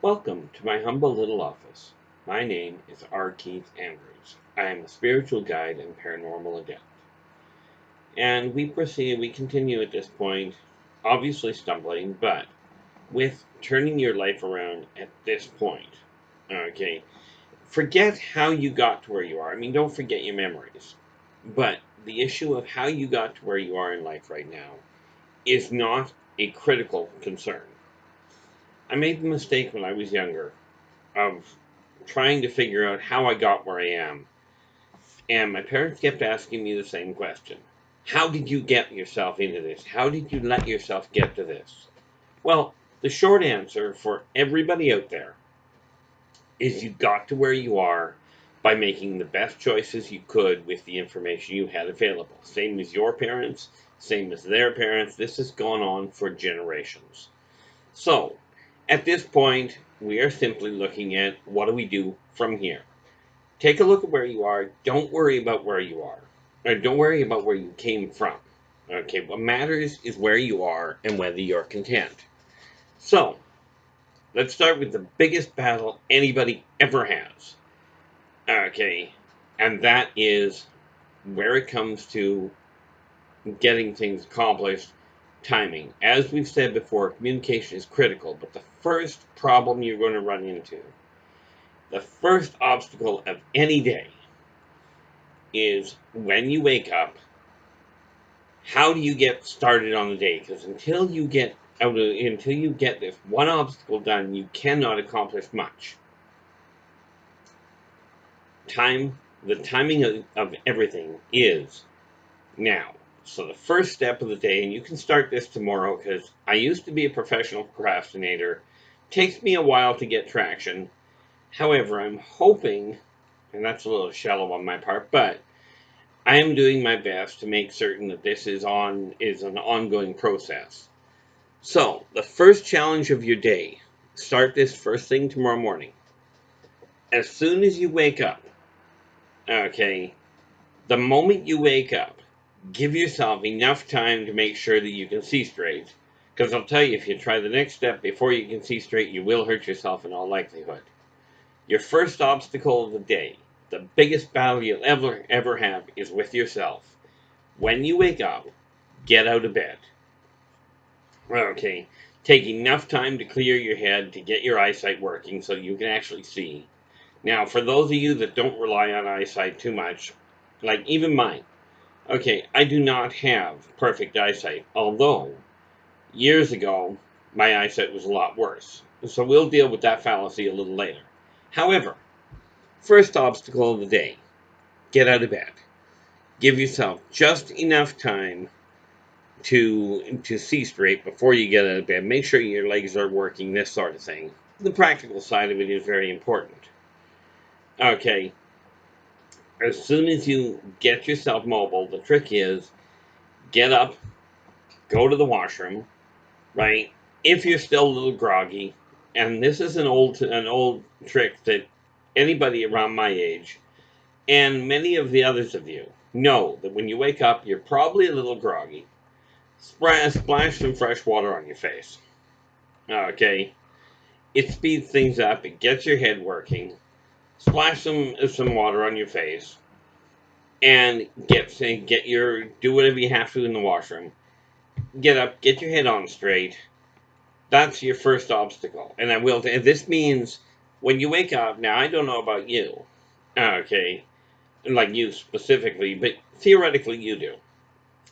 Welcome to my humble little office. My name is R. Keith Andrews. I am a spiritual guide and paranormal adept. And we continue at this point, obviously stumbling, but with turning your life around at this point. Okay, forget how you got to where you are. I mean, don't forget your memories. But the issue of how you got to where you are in life right now is not a critical concern. I made the mistake when I was younger of trying to figure out how I got where I am. And my parents kept asking me the same question. How did you get yourself into this? How did you let yourself get to this? Well, the short answer for everybody out there is you got to where you are by making the best choices you could with the information you had available. Same as your parents, same as their parents. This has gone on for generations. So, at this point, we are simply looking at what do we do from here. Take a look at where you are. Don't worry about where you are. Or don't worry about where you came from. Okay, what matters is where you are and whether you're content. So, let's start with the biggest battle anybody ever has. Okay, and that is where it comes to getting things accomplished, timing. As we've said before, communication is critical, but the first problem you're going to run into, the first obstacle of any day, is when you wake up, how do you get started on the day? Because until you get this one obstacle done, you cannot accomplish much. The timing of everything is now. So the first step of the day, and you can start this tomorrow because I used to be a professional procrastinator. Takes me a while to get traction. However, I'm hoping, and that's a little shallow on my part, but I am doing my best to make certain that this is an ongoing process. So, the first challenge of your day, start this first thing tomorrow morning. As soon as you wake up, okay, the moment you wake up, give yourself enough time to make sure that you can see straight. Because I'll tell you, if you try the next step before you can see straight, you will hurt yourself in all likelihood. Your first obstacle of the day, the biggest battle you'll ever have, is with yourself. When you wake up, get out of bed. Okay, take enough time to clear your head to get your eyesight working so you can actually see. Now, for those of you that don't rely on eyesight too much, like even mine, okay, I do not have perfect eyesight, although years ago my eyesight was a lot worse. So we'll deal with that fallacy a little later. However, first obstacle of the day, get out of bed. Give yourself just enough time to see straight before you get out of bed. Make sure your legs are working, this sort of thing. The practical side of it is very important. Okay, as soon as you get yourself mobile, the trick is get up, go to the washroom, right? If you're still a little groggy, and this is an old trick that anybody around my age and many of the others of you know that when you wake up, you're probably a little groggy. Splash some fresh water on your face. Okay, it speeds things up. It gets your head working. Splash some water on your face, and do whatever you have to in the washroom. Get up, get your head on straight. That's your first obstacle. And this means when you wake up. Now I don't know about you, okay, like you specifically, but theoretically you do.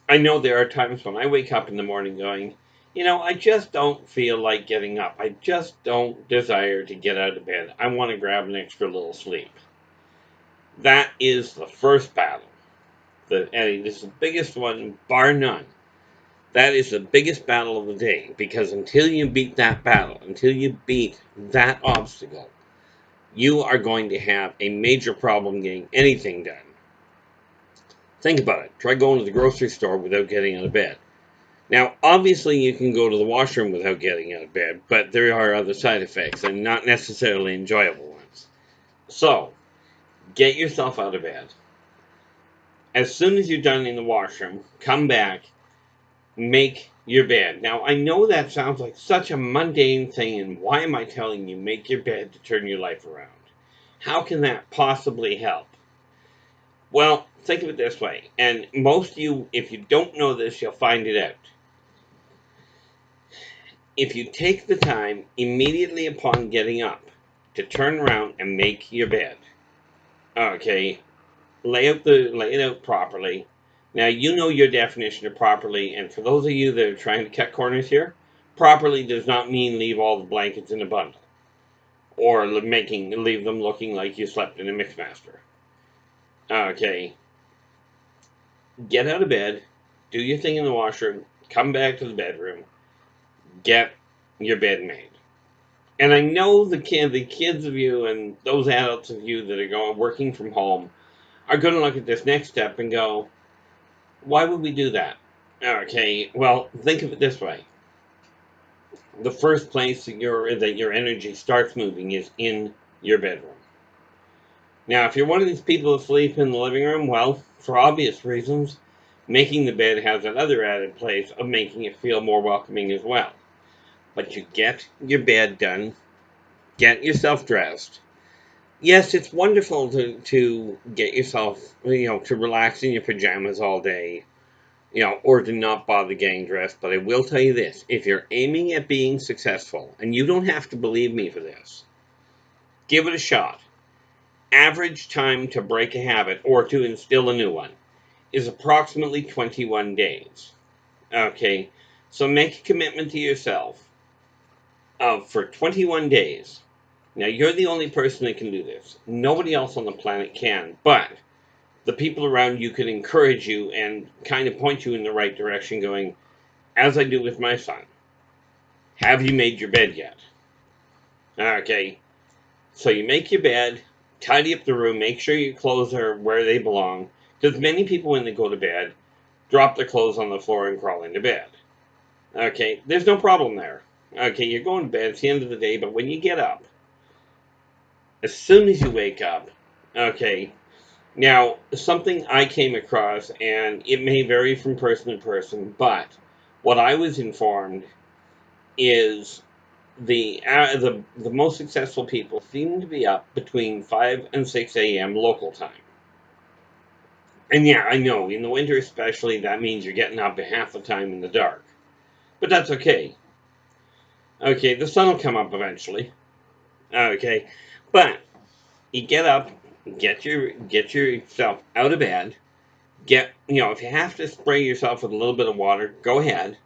I know there are times when I wake up in the morning going, I just don't feel like getting up. I just don't desire to get out of bed. I want to grab an extra little sleep. That is the first battle. And it is the biggest one, bar none. That is the biggest battle of the day, because until you beat that battle, until you beat that obstacle, you are going to have a major problem getting anything done. Think about it. Try going to the grocery store without getting out of bed. Now, obviously, you can go to the washroom without getting out of bed, but there are other side effects, and not necessarily enjoyable ones. So, get yourself out of bed. As soon as you're done in the washroom, come back, make your bed. Now, I know that sounds like such a mundane thing, and why am I telling you make your bed to turn your life around? How can that possibly help? Well, think of it this way, and most of you, if you don't know this, you'll find it out. If you take the time immediately upon getting up to turn around and make your bed, okay, lay it out properly. Now you know your definition of properly, and for those of you that are trying to cut corners here, properly does not mean leave all the blankets in a bundle or leave them looking like you slept in a mixmaster. Okay, get out of bed, do your thing in the washroom, come back to the bedroom, get your bed made. And I know the kids of you and those adults of you that are going working from home are going to look at this next step and go, why would we do that? Okay, well, think of it this way. The first place that your energy starts moving is in your bedroom. Now, if you're one of these people that sleep in the living room, well, for obvious reasons, making the bed has that other added place of making it feel more welcoming as well. But you get your bed done, get yourself dressed. Yes, it's wonderful to get yourself, to relax in your pajamas all day, or to not bother getting dressed. But I will tell you this, if you're aiming at being successful, and you don't have to believe me for this, give it a shot. Average time to break a habit or to instill a new one is approximately 21 days. Okay, so make a commitment to yourself of for 21 days. Now, you're the only person that can do this. Nobody else on the planet can, but the people around you can encourage you and kind of point you in the right direction, going, as I do with my son, have you made your bed yet? Okay, so you make your bed, tidy up the room, make sure your clothes are where they belong, because many people, when they go to bed, drop their clothes on the floor and crawl into bed. Okay, there's no problem there. Okay, you're going to bed, it's the end of the day, but when you get up, as soon as you wake up, okay, now, something I came across, and it may vary from person to person, but what I was informed is the most successful people seem to be up between 5 and 6 a.m. local time. And yeah, I know, in the winter especially, that means you're getting up half the time in the dark. But that's okay. Okay, the sun will come up eventually. Okay, but you get up, get yourself out of bed. If you have to spray yourself with a little bit of water, go ahead.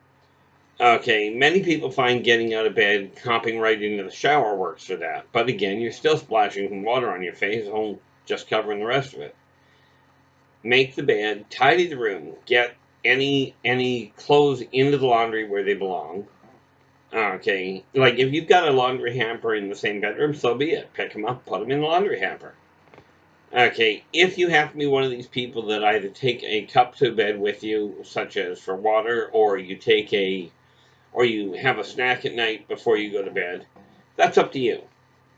Okay, many people find getting out of bed, hopping right into the shower works for that. But again, you're still splashing some water on your face, just covering the rest of it. Make the bed, tidy the room, get any clothes into the laundry where they belong. Okay, like if you've got a laundry hamper in the same bedroom, so be it. Pick them up, put them in the laundry hamper. Okay, if you have to be one of these people that either take a cup to bed with you, such as for water, or you have a snack at night before you go to bed, that's up to you.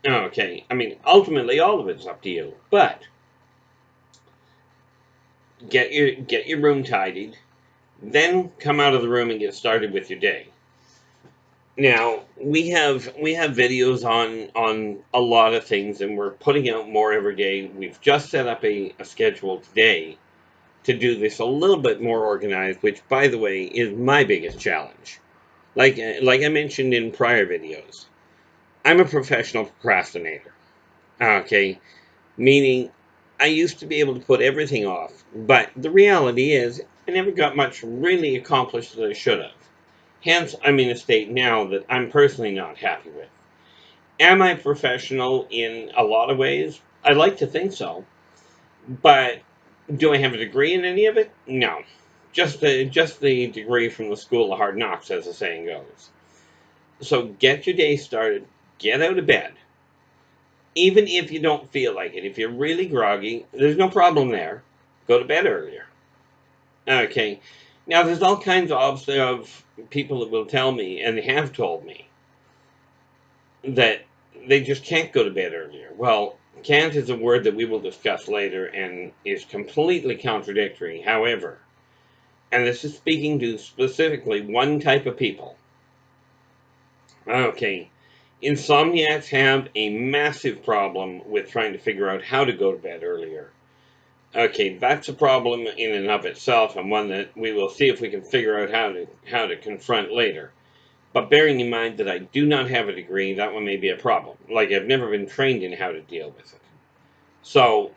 Okay, I mean, ultimately, all of it's up to you. But get your room tidied, then come out of the room and get started with your day. Now we have videos on a lot of things, and we're putting out more every day. We've just set up a schedule today to do this a little bit more organized, which, by the way, is my biggest challenge. Like I mentioned in prior videos, I'm a professional procrastinator. Okay, meaning I used to be able to put everything off, but the reality is I never got much really accomplished that I should have. Hence, I'm in a state now that I'm personally not happy with. Am I professional in a lot of ways? I like to think so, but do I have a degree in any of it? No. Just the degree from the School of Hard Knocks, as the saying goes. So get your day started, get out of bed. Even if you don't feel like it, if you're really groggy, there's no problem there. Go to bed earlier. Okay. Now, there's all kinds of people that will tell me, and they have told me, that they just can't go to bed earlier. Well, can't is a word that we will discuss later and is completely contradictory. However, And this is speaking to specifically one type of people. Okay, insomniacs have a massive problem with trying to figure out how to go to bed earlier. Okay, that's a problem in and of itself, and one that we will see if we can figure out how to confront later. But bearing in mind that I do not have a degree, that one may be a problem. Like, I've never been trained in how to deal with it. So,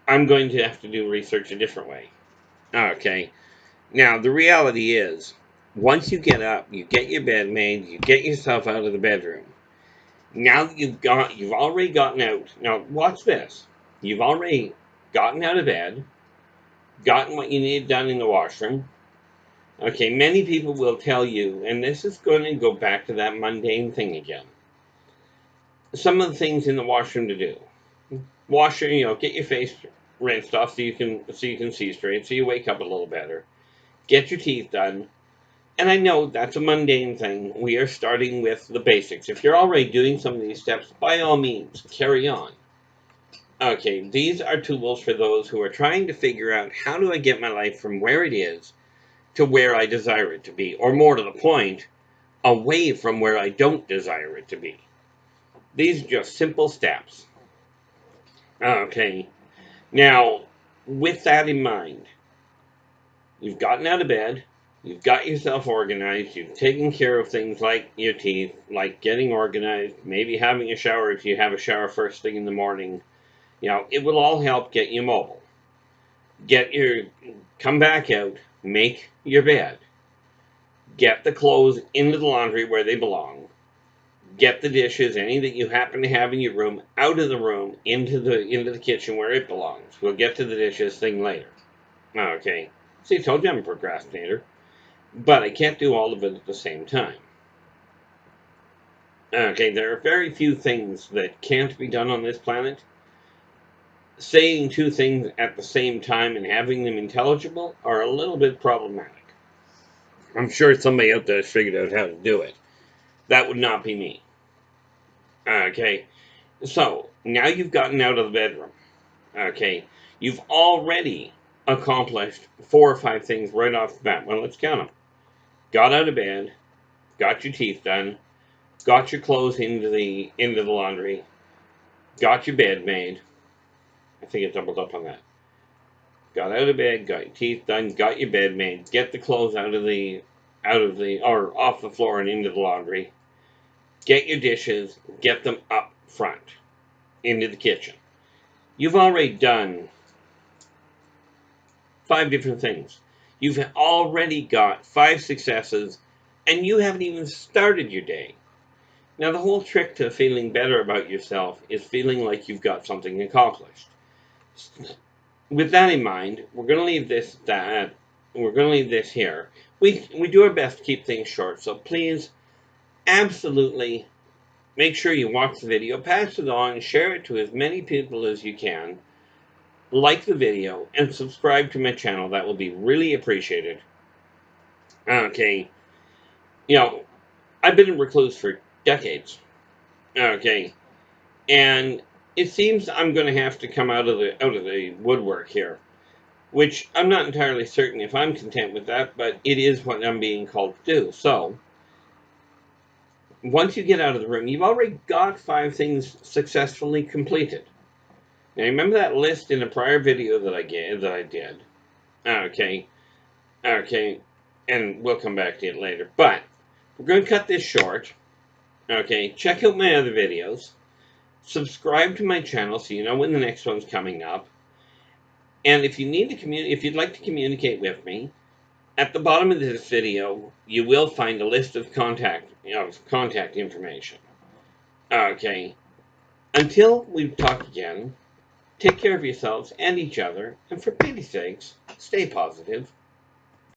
I'm going to have to do research a different way. Okay, now the reality is, once you get up, you get your bed made, you get yourself out of the bedroom. Now that you've already gotten out. Now, watch this. You've already gotten out of bed, gotten what you need done in the washroom. Okay, many people will tell you, and this is going to go back to that mundane thing again. Some of the things in the washroom to do. Wash your, get your face rinsed off so you can see straight, so you wake up a little better. Get your teeth done. And I know that's a mundane thing. We are starting with the basics. If you're already doing some of these steps, by all means, carry on. Okay, these are tools for those who are trying to figure out, how do I get my life from where it is to where I desire it to be, or more to the point, away from where I don't desire it to be. These are just simple steps. Okay, now, with that in mind, you've gotten out of bed, you've got yourself organized, you've taken care of things like your teeth, like getting organized, maybe having a shower if you have a shower first thing in the morning. It will all help get you mobile. Come back out, make your bed. Get the clothes into the laundry where they belong. Get the dishes, any that you happen to have in your room, out of the room into the kitchen where it belongs. We'll get to the dishes thing later. Okay. See, I told you I'm a procrastinator, but I can't do all of it at the same time. Okay, there are very few things that can't be done on this planet. Saying two things at the same time and having them intelligible are a little bit problematic. I'm sure somebody out there has figured out how to do it. That would not be me. Okay, so now you've gotten out of the bedroom. Okay, you've already accomplished 4 or 5 things right off the bat. Well, let's count them. Got out of bed, got your teeth done, got your clothes into the laundry, got your bed made. I think it doubled up on that. Got out of bed, got your teeth done, got your bed made, get the clothes or off the floor and into the laundry. Get your dishes, get them up front into the kitchen. You've already done 5 different things. You've already got 5 successes, and you haven't even started your day. Now, the whole trick to feeling better about yourself is feeling like you've got something accomplished. With that in mind, we're going to leave this here. We do our best to keep things short, so please, absolutely, make sure you watch the video, pass it on, share it to as many people as you can, like the video, and subscribe to my channel. That will be really appreciated. Okay, I've been a recluse for decades. Okay, and it seems I'm going to have to come out of the woodwork here, which I'm not entirely certain if I'm content with that, but it is what I'm being called to do. So, once you get out of the room, you've already got 5 things successfully completed. Now, remember that list in a prior video that I did? Okay, and we'll come back to it later. But we're going to cut this short. Okay, check out my other videos. Subscribe to my channel so you know when the next one's coming up. And if you'd like to communicate with me, at the bottom of this video, you will find a list of contact information. Okay. Until we talk again, take care of yourselves and each other, and for pity's sakes, stay positive.